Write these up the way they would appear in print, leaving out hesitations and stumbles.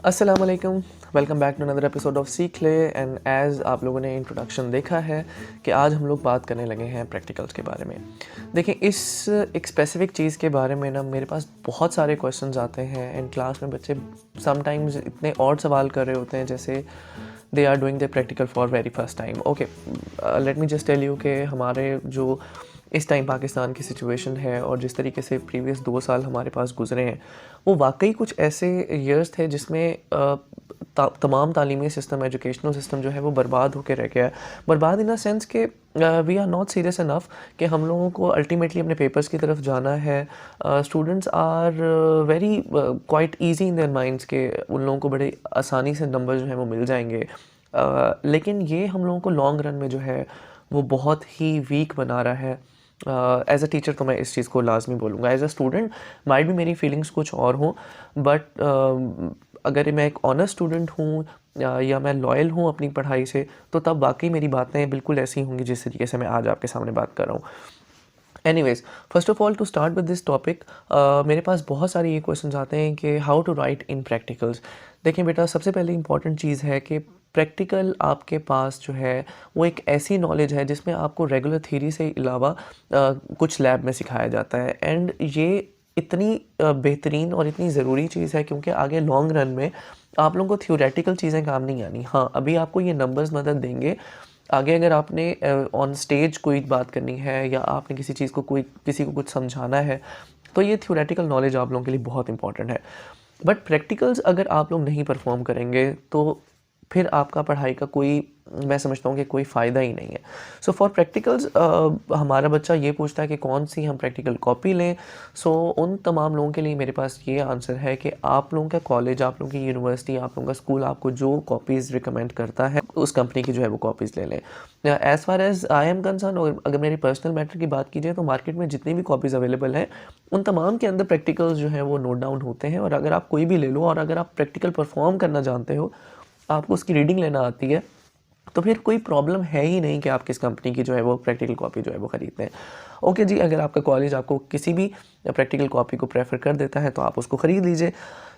अस्सलाम वालेकुम, welcome back to another episode of Seekh Le. And as आप लोगों ने इंट्रोडक्शन देखा है कि आज हम लोग बात करने लगे हैं प्रैक्टिकल्स के बारे में। देखिए, इस एक स्पेसिफ़िक चीज़ के बारे में ना मेरे पास बहुत सारे क्वेश्चंस आते हैं एंड क्लास में बच्चे समटाइम्स इतने और सवाल कर रहे होते हैं जैसे they are doing the practical for very first time. Okay, let me just tell you कि हमारे जो इस टाइम पाकिस्तान की सिचुएशन है और जिस तरीके से प्रीवियस 2 साल हमारे पास गुजरे हैं, वो वाकई कुछ ऐसे ईयर्स थे जिसमें तमाम तालीमी सिस्टम, एजुकेशनल सिस्टम जो है वो बर्बाद होकर रह गया है। बर्बाद इन अ सेंस के we are not serious enough कि हम लोगों को अल्टीमेटली अपने पेपर्स की तरफ जाना है। Students are very quite easy in their minds के उन लोगों को बड़े आसानी से नंबर जो है वो मिल जाएंगे। लेकिन ये हम लोगों को लॉन्ग रन में जो है वो बहुत ही वीक बना रहा है। एज अ टीचर तो मैं इस चीज़ को लाजमी बोलूँगा। एज अ स्टूडेंट माइट भी मेरी फीलिंग्स कुछ और हों, बट अगर मैं एक ऑनेस्ट स्टूडेंट हूँ या मैं लॉयल हूँ अपनी पढ़ाई से, तो तब वाकई मेरी बातें बिल्कुल ऐसी होंगी जिस तरीके से मैं आज आपके सामने बात कर रहा हूँ। Anyways, first of all to start with this topic, मेरे पास बहुत सारे ये क्वेश्चन आते हैं कि how to write in practicals. देखें बेटा, सबसे पहले इंपॉर्टेंट चीज़ है कि प्रैक्टिकल आपके पास जो है वो एक ऐसी नॉलेज है जिसमें आपको रेगुलर थ्योरी से अलावा कुछ लैब में सिखाया जाता है। एंड ये इतनी बेहतरीन और इतनी ज़रूरी चीज़ है क्योंकि आगे लॉन्ग रन में आप लोगों को थ्योरेटिकल चीज़ें काम नहीं आनी। हाँ, अभी आपको ये नंबर्स मदद देंगे। आगे अगर आपने ऑन स्टेज कोई बात करनी है या आपने किसी चीज़ को किसी को कुछ समझाना है, तो ये थ्योरेटिकल नॉलेज आप लोगों के लिए बहुत इंपॉर्टेंट है। बट प्रैक्टिकल्स अगर आप लोग नहीं परफॉर्म करेंगे तो फिर आपका पढ़ाई का मैं समझता हूँ कि कोई फ़ायदा ही नहीं है। सो फॉर प्रैक्टिकल्स हमारा बच्चा ये पूछता है कि कौन सी हम प्रैक्टिकल कॉपी लें। सो उन तमाम लोगों के लिए मेरे पास ये आंसर है कि आप लोगों का कॉलेज, आप लोगों की यूनिवर्सिटी, आप लोगों का स्कूल आपको जो कॉपीज़ रिकमेंड करता है उस कंपनी की जो है वो कॉपीज़ ले लें। As far as I am concern, और अगर मेरी पर्सनल मैटर की बात की जाए तो मार्केट में जितनी भी कॉपीज़ अवेलेबल हैं उन तमाम के अंदर प्रैक्टिकल्स जो हैं वो नोट डाउन होते हैं। और अगर आप कोई भी ले लो और अगर आप प्रैक्टिकल परफॉर्म करना जानते हो, आपको उसकी रीडिंग लेना आती है, तो फिर कोई प्रॉब्लम है ही नहीं कि आप किस कंपनी की जो है वो प्रैक्टिकल कॉपी जो है वो ख़रीदते हैं। ओके जी, अगर आपका कॉलेज आपको किसी भी प्रैक्टिकल कॉपी को प्रेफर कर देता है तो आप उसको ख़रीद लीजिए।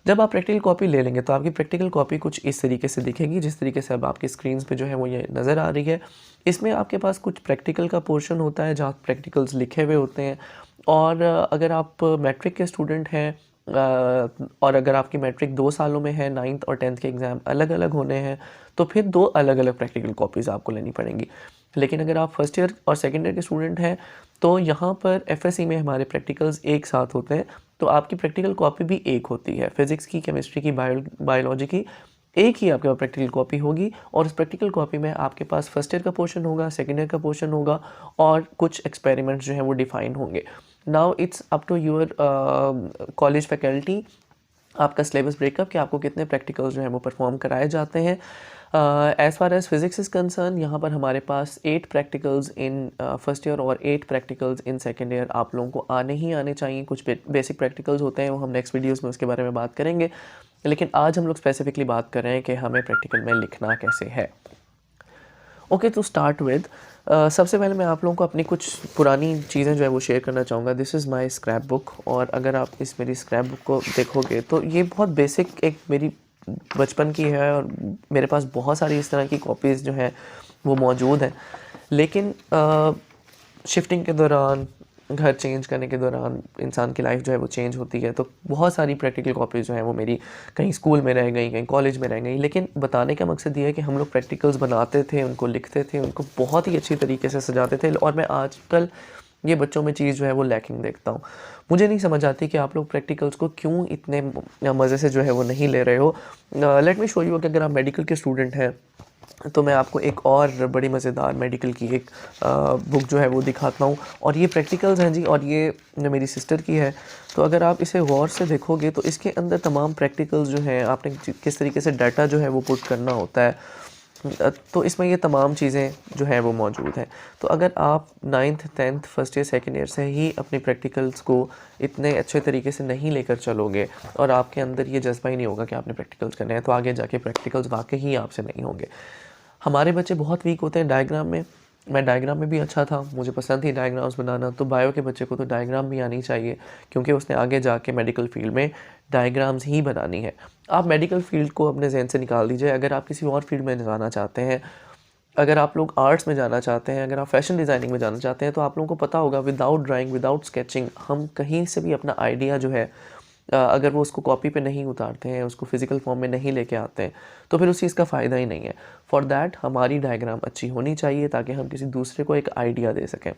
जब आप प्रैक्टिकल कॉपी ले लेंगे तो आपकी प्रैक्टिकल कॉपी कुछ इस तरीके से दिखेगी जिस तरीके से अब आपकी स्क्रीन पे जो है वो ये नज़र आ रही है। इसमें आपके पास कुछ प्रैक्टिकल का पोर्शन होता है जहाँ प्रैक्टिकल्स लिखे हुए होते हैं। और अगर आप मैट्रिक के स्टूडेंट हैं और अगर आपकी मैट्रिक 2 सालों में है, 9th और 10th के एग्ज़ाम अलग अलग होने हैं, तो फिर 2 अलग अलग प्रैक्टिकल कॉपीज़ आपको लेनी पड़ेंगी। लेकिन अगर आप फर्स्ट ईयर और सेकेंड ईयर के स्टूडेंट हैं तो यहाँ पर एफएससी में हमारे प्रैक्टिकल्स एक साथ होते हैं, तो आपकी प्रैक्टिकल कॉपी भी एक होती है। फिज़िक्स की, केमिस्ट्री की, बायोलॉजी की एक ही आपके पास प्रैक्टिकल कॉपी होगी। और उस प्रैक्टिकल कॉपी में आपके पास फर्स्ट ईयर का पोर्शन होगा, सेकेंड ईयर का पोर्शन होगा और कुछ एक्सपेरिमेंट्स जो हैं वो डिफ़ाइन होंगे। Now it's up to your college faculty, आपका सिलेबस ब्रेकअप कि आपको कितने प्रैक्टिकल्स जो हैं वो परफॉर्म कराए जाते हैं। As far as physics is concern, यहाँ पर हमारे पास 8 प्रैक्टिकल्स इन फर्स्ट ईयर और 8 प्रैक्टिकल्स इन सेकेंड ईयर आप लोगों को आने ही आने चाहिए। कुछ बेसिक प्रैक्टिकल्स होते हैं, वो हम नेक्स्ट वीडियोज़ में उसके बारे में बात करेंगे। लेकिन आज हम लोग स्पेसिफिकली बात कर रहे हैं कि हमें प्रैक्टिकल में लिखना कैसे है। ओके, टू स्टार्ट विद, सबसे पहले मैं आप लोगों को अपनी कुछ पुरानी चीज़ें जो है वो शेयर करना चाहूँगा। This is my scrap book, और अगर आप इस मेरी स्क्रैप बुक को देखोगे तो ये बहुत बेसिक एक मेरी बचपन की है और मेरे पास बहुत सारी इस तरह की कॉपीज़ जो हैं वो मौजूद हैं। लेकिन शिफ्टिंग के दौरान, घर चेंज करने के दौरान इंसान की लाइफ जो है वो चेंज होती है, तो बहुत सारी प्रैक्टिकल कॉपीज़ जो हैं वो मेरी कहीं स्कूल में रह गई, कहीं कॉलेज में रह गई। लेकिन बताने का मकसद ये है कि हम लोग प्रैक्टिकल्स बनाते थे, उनको लिखते थे, उनको बहुत ही अच्छी तरीके से सजाते थे। और मैं आजकल ये बच्चों में चीज़ जो है वो लैकिंग देखता हूँ। मुझे नहीं समझ आती कि आप लोग प्रैक्टिकल्स को क्यों इतने मज़े से जो है वो नहीं ले रहे हो। लेट मी शो यू कि अगर आप मेडिकल के स्टूडेंट हैं तो मैं आपको एक और बड़ी मज़ेदार मेडिकल की एक बुक जो है वो दिखाता हूँ। और ये प्रैक्टिकल्स हैं जी, और ये मेरी सिस्टर की है। तो अगर आप इसे गौर से देखोगे तो इसके अंदर तमाम प्रैक्टिकल्स जो हैं, आपने किस तरीके से डाटा जो है वो पुट करना होता है, तो इसमें ये तमाम चीज़ें जो हैं वो मौजूद हैं। तो अगर आप 9th 10th first year second year से ही अपनी प्रैक्टिकल्स को इतने अच्छे तरीके से नहीं लेकर चलोगे और आपके अंदर ये जज्बा ही नहीं होगा कि आपने प्रैक्टिकल्स करने हैं, तो आगे जाके प्रैक्टिकल्स वाकई ही आपसे नहीं होंगे। हमारे बच्चे बहुत वीक होते हैं डायग्राम में। मैं डायग्राम में भी अच्छा था, मुझे पसंद थी डायग्राम्स बनाना, तो बायो के बच्चे को तो डायग्राम भी आनी चाहिए, क्योंकि उसने आगे जाके मेडिकल फील्ड में डायग्राम्स ही बनानी है। आप मेडिकल फील्ड को अपने जहन से निकाल दीजिए। अगर आप किसी और फील्ड में जाना चाहते हैं, अगर आप लोग आर्ट्स में जाना चाहते हैं, अगर आप फैशन डिज़ाइनिंग में जाना चाहते हैं, तो आप लोगों को पता होगा विदाउट ड्राइंग, विदाउट स्केचिंग हम कहीं से भी अपना आइडिया जो है, अगर वो उसको कॉपी पे नहीं उतारते हैं, उसको फिजिकल फॉर्म में नहीं लेके आते हैं, तो फिर उस चीज़ का फ़ायदा ही नहीं है। फॉर दैट हमारी डायग्राम अच्छी होनी चाहिए, ताकि हम किसी दूसरे को एक आइडिया दे सकें।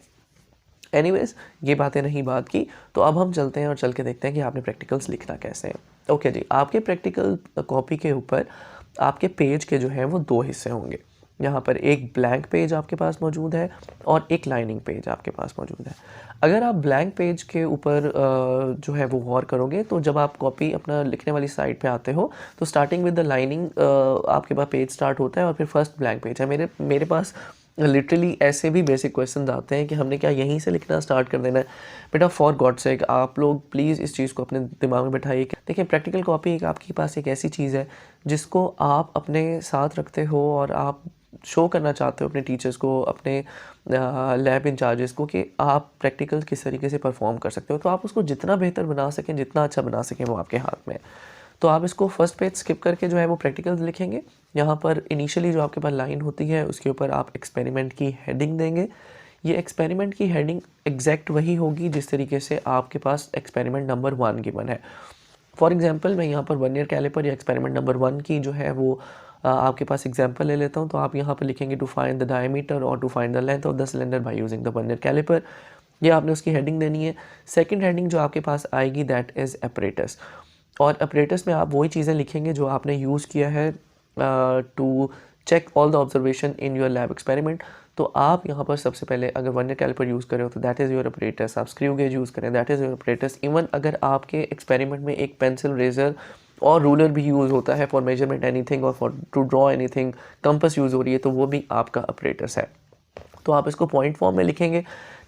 एनीवेज, ये बातें नहीं बात की, तो अब हम चलते हैं और चल के देखते हैं कि आपने प्रैक्टिकल्स लिखना कैसे है। ओके जी, आपके प्रैक्टिकल कॉपी के ऊपर आपके पेज के जो हैं वो 2 हिस्से होंगे। यहाँ पर एक ब्लैंक पेज आपके पास मौजूद है और एक लाइनिंग पेज आपके पास मौजूद है। अगर आप ब्लैंक पेज के ऊपर जो है वो गौर करोगे, तो जब आप कॉपी अपना लिखने वाली साइड पे आते हो, तो स्टार्टिंग विद द लाइनिंग आपके पास पेज स्टार्ट होता है और फिर फर्स्ट ब्लैंक पेज है। मेरे पास लिटरली ऐसे भी बेसिक क्वेश्चन आते हैं कि हमने क्या यहीं से लिखना स्टार्ट कर देना है। बेटा फॉर गॉड सेक, आप लोग प्लीज़ इस चीज़ को अपने दिमाग में बैठाइए। देखिए, प्रैक्टिकल कॉपी एक आपके पास एक ऐसी चीज़ है जिसको आप अपने साथ रखते हो और आप शो करना चाहते हो अपने टीचर्स को, अपने लैब इंचार्जेस को, कि आप प्रैक्टिकल किस तरीके से परफॉर्म कर सकते हो। तो आप उसको जितना बेहतर बना सकें, जितना अच्छा बना सकें, वो आपके हाथ में है। तो आप इसको फर्स्ट पेज स्किप करके जो है वो प्रैक्टिकल्स लिखेंगे। यहाँ पर इनिशियली जो आपके पास लाइन होती है उसके ऊपर आप एक्सपेरिमेंट की हेडिंग देंगे। ये एक्सपेरिमेंट की हेडिंग एग्जैक्ट वही होगी जिस तरीके से आपके पास एक्सपेरिमेंट नंबर 1 गिवन है। फॉर एग्जांपल, मैं यहाँ पर वर्नियर कैलिपर या एक्सपेरिमेंट नंबर 1 की जो है वो आपके पास एग्जांपल ले लेता हूँ। तो आप यहाँ पर लिखेंगे टू फाइंड द डायमीटर और to find the length of the cylinder by using the vernier caliper. ये आपने उसकी हेडिंग देनी है। सेकंड हेडिंग जो आपके पास आएगी, दैट इज़ अपरेटस। और अपरेटस में आप वही चीज़ें लिखेंगे जो आपने यूज़ किया है to check all the observation in your lab experiment. तो आप यहाँ पर सबसे पहले अगर वर्नियर कैलिपर यूज़ करें हो तो दैट इज़ योर अपरेटस। आप स्क्रू गेज यूज़ करें, that is your apparatus. Even अगर आपके एक्सपेरिमेंट में एक पेंसिल, रेजर और रूलर भी यूज़ होता है फॉर मेजरमेंट एनीथिंग और for to draw anything, compass use हो रही है, तो वो भी आपका अपरेटस है। तो आप इसको पॉइंट फॉर्म में लिखेंगे।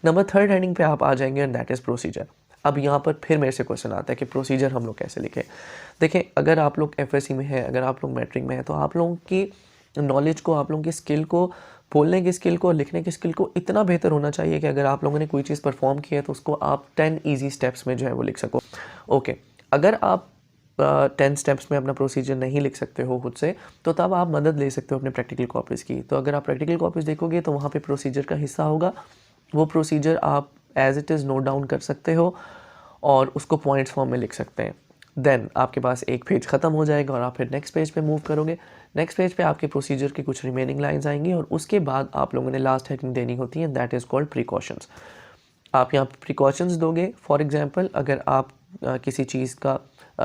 नंबर 3 हेडिंग पे आप आ जाएंगे एंड दैट इज़ प्रोसीजर। अब यहाँ पर फिर मेरे से क्वेश्चन आता है कि प्रोसीजर हम लोग कैसे लिखें। देखें, अगर आप लोग एफएससी में हैं, अगर आप लोग मैट्रिक में हैं, तो आप लोगों की नॉलेज को, आप लोगों की स्किल को, बोलने की स्किल को और लिखने की स्किल को इतना बेहतर होना चाहिए कि अगर आप लोगों ने कोई चीज़ परफॉर्म की है तो उसको आप 10 ईजी स्टेप्स में जो है वो लिख सको। ओके, अगर आप 10 स्टेप्स में अपना प्रोसीजर नहीं लिख सकते हो खुद से, तो तब आप मदद ले सकते हो अपने प्रैक्टिकल कॉपीज़ की। तो अगर आप प्रैक्टिकल कॉपीज़ देखोगे तो वहाँ पे प्रोसीजर का हिस्सा होगा। वो प्रोसीजर आप as it is note down कर सकते हो और उसको पॉइंट्स फॉर्म में लिख सकते हैं। देन आपके पास एक पेज ख़त्म हो जाएगा और आप फिर नेक्स्ट पेज पे मूव करोगे। नेक्स्ट पेज पे आपके प्रोसीजर की कुछ रिमेनिंग लाइंस आएंगी और उसके बाद आप लोगों ने लास्ट हेडिंग देनी होती है, दैट इज़ कॉल्ड प्रिकॉशंस। आप यहाँ प्रिकॉशंस दोगे। फॉर एग्जांपल, अगर आप किसी चीज़ का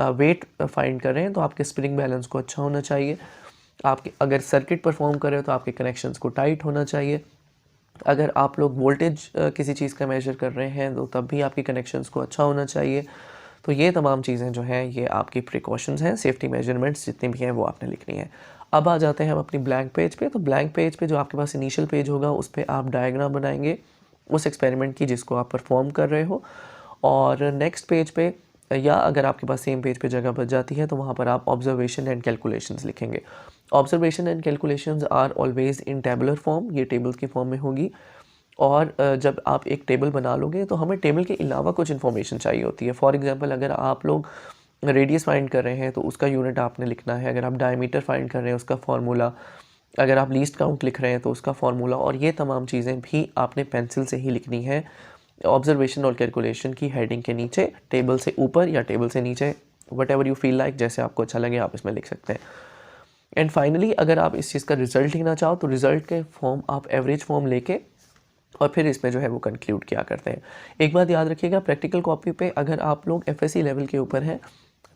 वेट फाइंड कर रहे हैं तो आपके स्प्रिंग बैलेंस को अच्छा होना चाहिए। आपके अगर सर्किट परफॉर्म कर रहे हो तो आपके कनेक्शंस को टाइट होना चाहिए। अगर आप लोग वोल्टेज किसी चीज़ का मेजर कर रहे हैं तो तब भी आपके कनेक्शंस को अच्छा होना चाहिए। तो ये तमाम चीज़ें जो हैं ये आपकी प्रिकॉशंस हैं, सेफ्टी मेजरमेंट्स जितनी भी हैं वो आपने लिखनी है। अब आ जाते हैं हम अपनी ब्लैंक पेज पे। तो ब्लैंक पेज पे जो आपके पास इनिशियल पेज होगा उस पर आप डायग्राम बनाएंगे उस एक्सपेरिमेंट की जिसको आप परफॉर्म कर रहे हो। और नेक्स्ट पेज पे, या अगर आपके पास सेम पेज पे जगह बच जाती है, तो वहाँ पर आप ऑब्जर्वेशन एंड कैलकुलेशंस लिखेंगे। Observation and calculations are always in tabular form, ये टेबल्स की फॉर्म में होगी। और जब आप एक टेबल बना लोगे तो हमें टेबल के अलावा कुछ इन्फॉर्मेशन चाहिए होती है। फॉर एग्जांपल, अगर आप लोग रेडियस फाइंड कर रहे हैं तो उसका यूनिट आपने लिखना है। अगर आप डायमीटर फाइंड कर रहे हैं उसका फार्मूला, अगर आप लीस्ट काउंट लिख रहे हैं तो उसका फार्मूला, और ये तमाम चीज़ें भी आपने पेंसिल से ही लिखनी है ऑब्जर्वेशन और कैलकुलेशन की हेडिंग के नीचे। टेबल से ऊपर या टेबल से नीचे, what ever you feel like, जैसे आपको अच्छा लगे आप इसमें लिख सकते हैं। एंड फाइनली, अगर आप इस चीज़ का रिजल्ट लिखना चाहो तो रिजल्ट के फॉर्म आप एवरेज फॉर्म लेके और फिर इसमें जो है वो कंक्लूड किया करते हैं। एक बात याद रखिएगा, प्रैक्टिकल कॉपी पे अगर आप लोग एफएससी लेवल के ऊपर हैं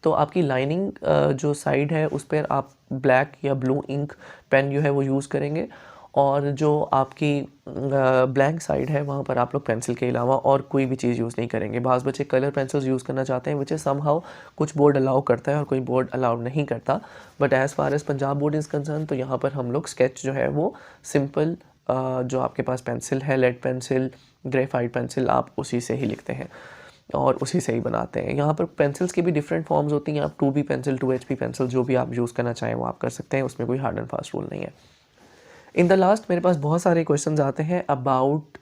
तो आपकी लाइनिंग जो साइड है उस पर आप ब्लैक या ब्लू इंक पेन जो है वो यूज़ करेंगे, और जो आपकी ब्लैंक साइड है वहाँ पर आप लोग पेंसिल के अलावा और कोई भी चीज़ यूज़ नहीं करेंगे। बाज़ बच्चे कलर पेंसिल्स यूज़ करना चाहते हैं, विच इज़ समहाउ कुछ बोर्ड अलाउ करता है और कोई बोर्ड अलाउ नहीं करता। But as far as Punjab board is concern, तो यहाँ पर हम लोग स्केच जो है वो सिंपल जो आपके पास पेंसिल है, लेड पेंसिल, ग्रेफाइट पेंसिल, आप उसी से ही लिखते हैं और उसी से ही बनाते हैं। यहाँ पर पेंसिल्स की भी डिफरेंट फॉर्म्स होती हैं। आप 2B पेंसिल, 2HP पेंसिल, जो भी आप यूज़ करना चाहें वो आप कर सकते हैं, उसमें कोई हार्ड एंड फास्ट रूल नहीं है। इन द लास्ट मेरे पास बहुत सारे क्वेश्चंस आते हैं अबाउट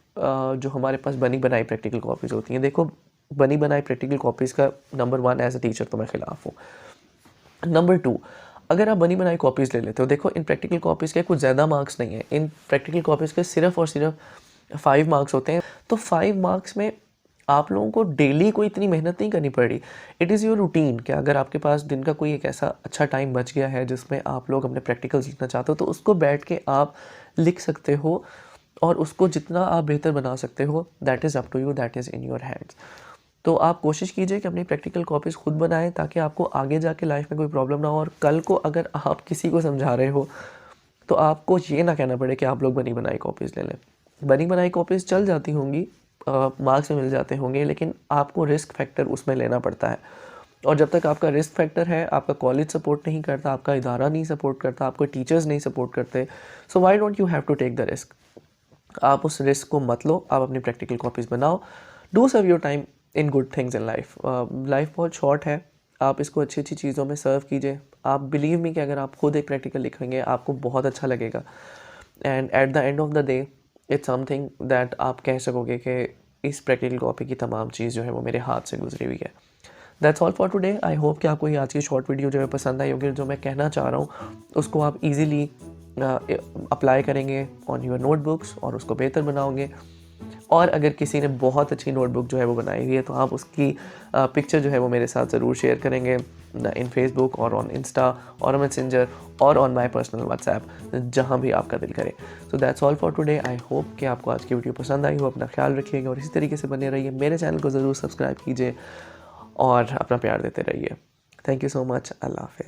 जो हमारे पास बनी बनाई प्रैक्टिकल कॉपीज़ होती हैं। देखो, बनी बनाई प्रैक्टिकल कॉपीज़ का नंबर 1 एज अ टीचर तो मैं ख़िलाफ़ हूँ। नंबर 2, अगर आप बनी बनाई कॉपीज़ ले लेते हो, देखो इन प्रैक्टिकल कॉपीज़ के कुछ ज़्यादा मार्क्स नहीं है, इन प्रैक्टिकल कॉपीज़ के सिर्फ़ और सिर्फ 5 मार्क्स होते हैं। तो 5 मार्क्स में आप लोगों को डेली कोई इतनी मेहनत नहीं करनी पड़ रही। इट इज़ योर रूटीन कि अगर आपके पास दिन का कोई एक ऐसा अच्छा टाइम बच गया है जिसमें आप लोग अपने प्रैक्टिकल्स लिखना चाहते हो, तो उसको बैठ के आप लिख सकते हो और उसको जितना आप बेहतर बना सकते हो, that is up to you, that is in your hands. तो आप कोशिश कीजिए कि अपनी प्रैक्टिकल कॉपीज़ खुद बनाएं ताकि आपको आगे जाके लाइफ में कोई प्रॉब्लम ना हो, और कल को अगर आप किसी को समझा रहे हो तो आपको ये ना कहना पड़े कि आप लोग बनी बनाई कॉपीज़ ले लें। बनी बनाई कॉपीज़ चल जाती होंगी, मार्क्स में मिल जाते होंगे, लेकिन आपको रिस्क फैक्टर उसमें लेना पड़ता है। और जब तक आपका रिस्क फैक्टर है, आपका कॉलेज सपोर्ट नहीं करता, आपका इदारा नहीं सपोर्ट करता, आपको टीचर्स नहीं सपोर्ट करते, so why don't you have to take the risk. आप उस रिस्क को मत लो, आप अपनी प्रैक्टिकल कॉपीज़ बनाओ। Do serve your time in good things in life. Life बहुत शॉर्ट है, आप इसको अच्छी अच्छी चीज़ों में सर्व कीजिए। आप बिलीव मी कि अगर आप खुद एक प्रैक्टिकल लिखेंगे आपको बहुत अच्छा लगेगा, and at the end of the day it's something that आप कह सकोगे कि इस प्रैक्टिकल कॉपी की तमाम चीज़ जो है वो मेरे हाथ से गुजरी हुई है। That's all for today. I hope कि आपको ये आज की शॉर्ट वीडियो जो है पसंद आई होगी। जो मैं कहना चाह रहा हूँ उसको आप इजीली अप्लाई करेंगे ऑन योर नोटबुक्स और उसको बेहतर बनाओगे। और अगर किसी ने बहुत अच्छी नोटबुक जो है वो बनाई हुई है तो आप उसकी पिक्चर जो है वो मेरे साथ ज़रूर शेयर करेंगे इन फेसबुक और ऑन इंस्टा और मैसेंजर और ऑन माई पर्सनल व्हाट्सएप, जहाँ भी आपका दिल करे। So that's all for today. I hope कि आपको आज की वीडियो पसंद आई हो। अपना ख्याल रखिएगा और इसी तरीके से बने रहिए। मेरे चैनल को ज़रूर सब्सक्राइब कीजिए और अपना प्यार देते रहिए। Thank you so much. Allah हाफ़िज़।